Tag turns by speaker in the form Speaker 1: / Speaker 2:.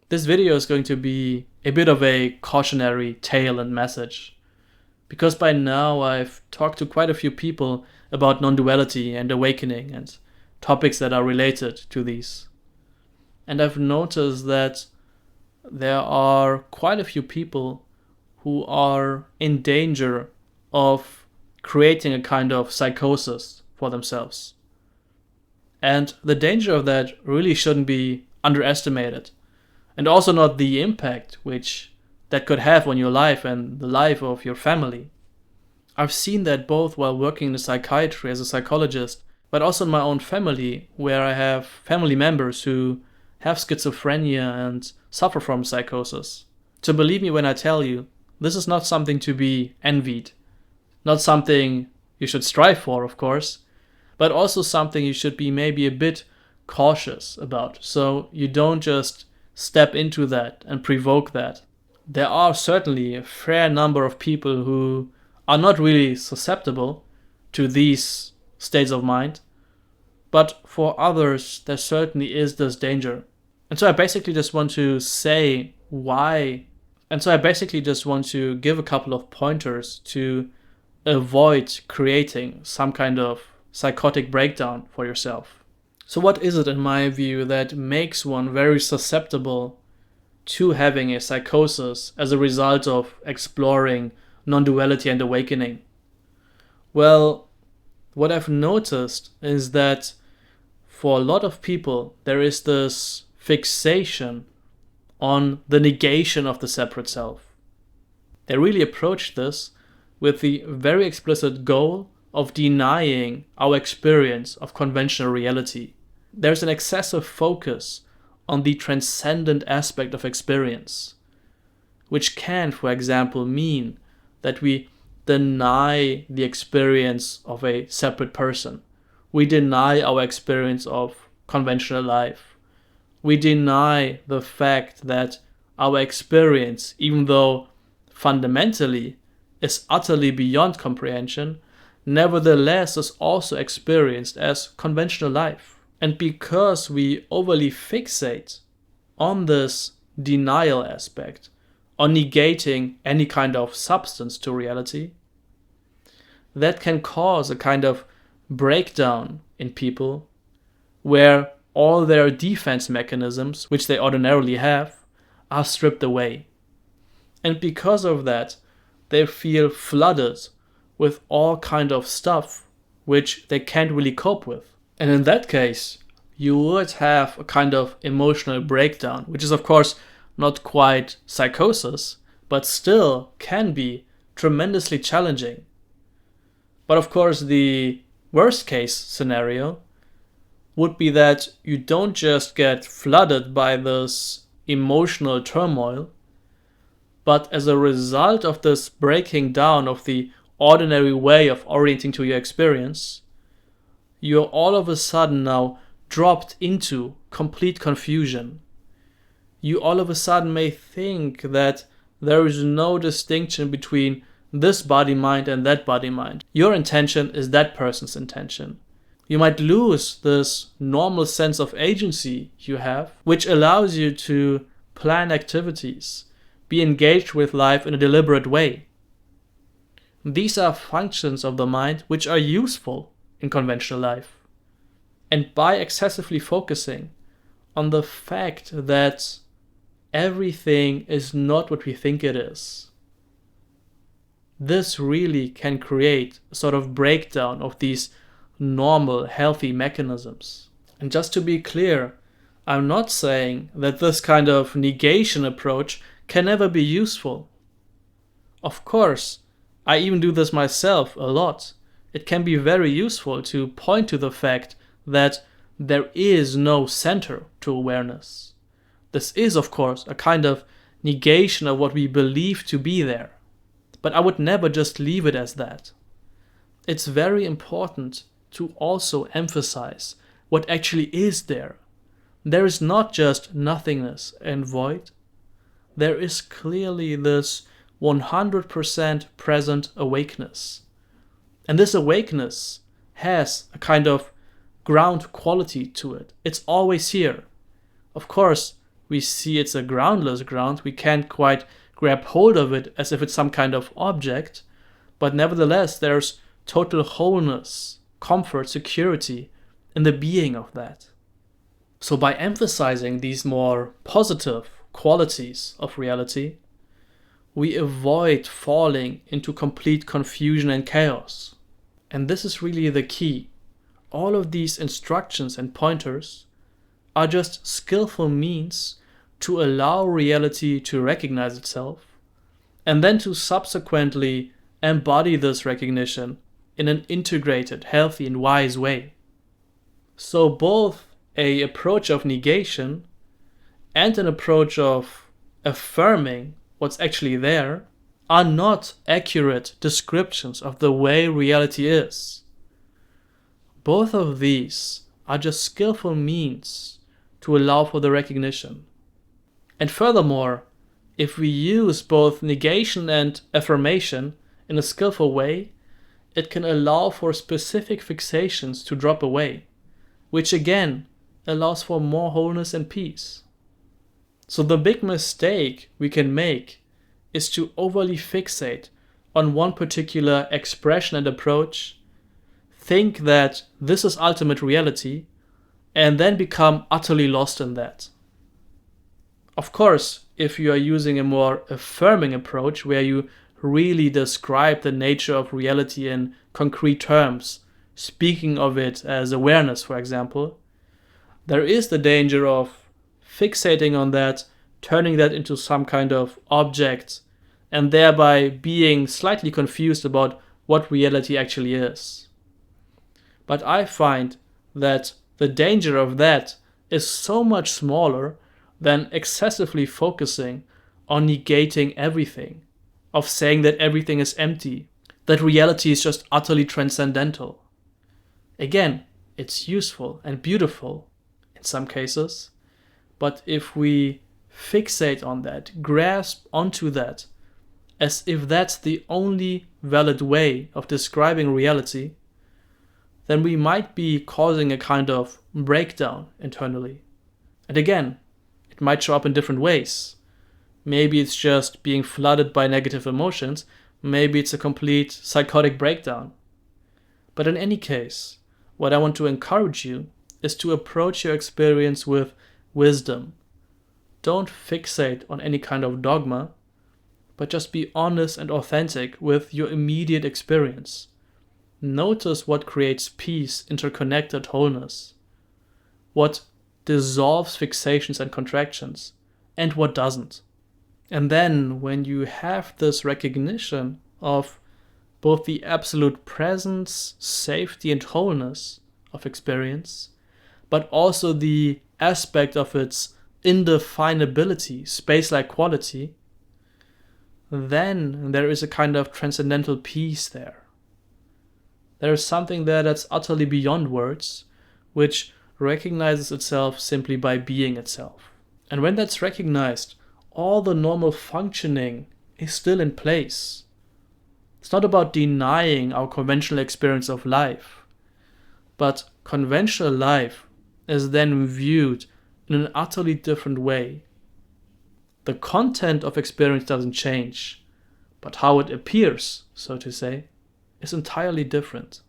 Speaker 1: This video is going to be a bit of a cautionary tale and message, because by now I've talked to quite a few people about non-duality and awakening and topics that are related to these. And I've noticed that there are quite a few people who are in danger of creating a kind of psychosis for themselves. And the danger of that really shouldn't be underestimated. And also not the impact which that could have on your life and the life of your family. I've seen that both while working in psychiatry as a psychologist, but also in my own family, where I have family members who have schizophrenia and suffer from psychosis. So believe me when I tell you, this is not something to be envied. Not something you should strive for, of course, but also something you should be maybe a bit cautious about, so you don't just step into that and provoke that. There are certainly a fair number of people who are not really susceptible to these states of mind, but for others there certainly is this danger. And so I basically just want to say why, and so I basically just want to give a couple of pointers to avoid creating some kind of psychotic breakdown for yourself. So what is it, in my view, that makes one very susceptible to having a psychosis as a result of exploring non-duality and awakening? Well, what I've noticed is that for a lot of people, there is this fixation on the negation of the separate self. They really approach this with the very explicit goal of denying our experience of conventional reality. There's an excessive focus on the transcendent aspect of experience, which can, for example, mean that we deny the experience of a separate person. We deny our experience of conventional life. We deny the fact that our experience, even though fundamentally is utterly beyond comprehension, nevertheless is also experienced as conventional life. And because we overly fixate on this denial aspect, on negating any kind of substance to reality, that can cause a kind of breakdown in people where all their defense mechanisms, which they ordinarily have, are stripped away. And because of that, they feel flooded with all kind of stuff which they can't really cope with. And in that case, you would have a kind of emotional breakdown, which is of course not quite psychosis, but still can be tremendously challenging. But of course, the worst case scenario would be that you don't just get flooded by this emotional turmoil, but as a result of this breaking down of the ordinary way of orienting to your experience, you're all of a sudden now dropped into complete confusion. You all of a sudden may think that there is no distinction between this body-mind and that body-mind. Your intention is that person's intention. You might lose this normal sense of agency you have, which allows you to plan activities, be engaged with life in a deliberate way. These are functions of the mind which are useful in conventional life. And by excessively focusing on the fact that everything is not what we think it is, this really can create a sort of breakdown of these normal, healthy mechanisms. And just to be clear, I'm not saying that this kind of negation approach can never be useful. Of course, I even do this myself a lot. It can be very useful to point to the fact that there is no center to awareness. This is, of course, a kind of negation of what we believe to be there. But I would never just leave it as that. It's very important to also emphasize what actually is there. There is not just nothingness and void. There is clearly this 100% present awakeness. And this awakeness has a kind of ground quality to it. It's always here. Of course, we see it's a groundless ground. We can't quite grab hold of it as if it's some kind of object, but nevertheless, there's total wholeness, comfort, security in the being of that. So by emphasizing these more positive qualities of reality, we avoid falling into complete confusion and chaos. And this is really the key. All of these instructions and pointers are just skillful means to allow reality to recognize itself, and then to subsequently embody this recognition in an integrated, healthy, and wise way. So both an approach of negation and an approach of affirming what's actually there are not accurate descriptions of the way reality is. Both of these are just skillful means to allow for the recognition. And furthermore, if we use both negation and affirmation in a skillful way, it can allow for specific fixations to drop away, which again allows for more wholeness and peace. So the big mistake we can make is to overly fixate on one particular expression and approach, think that this is ultimate reality, and then become utterly lost in that. Of course, if you are using a more affirming approach where you really describe the nature of reality in concrete terms, speaking of it as awareness, for example, there is the danger of fixating on that, turning that into some kind of object, and thereby being slightly confused about what reality actually is. But I find that the danger of that is so much smaller than excessively focusing on negating everything, of saying that everything is empty, that reality is just utterly transcendental. Again, it's useful and beautiful in some cases, but if we fixate on that, grasp onto that, as if that's the only valid way of describing reality, then we might be causing a kind of breakdown internally. And again, it might show up in different ways. Maybe it's just being flooded by negative emotions. Maybe it's a complete psychotic breakdown. But in any case, what I want to encourage you is to approach your experience with wisdom. Don't fixate on any kind of dogma, but just be honest and authentic with your immediate experience. Notice what creates peace, interconnected wholeness, what dissolves fixations and contractions, and what doesn't. And then when you have this recognition of both the absolute presence, safety, and wholeness of experience, but also the aspect of its indefinability, space-like quality, then there is a kind of transcendental peace there. There is something there that's utterly beyond words, which recognizes itself simply by being itself. And when that's recognized, all the normal functioning is still in place. It's not about denying our conventional experience of life, but conventional life is then viewed in an utterly different way. The content of experience doesn't change, but how it appears, so to say, is entirely different.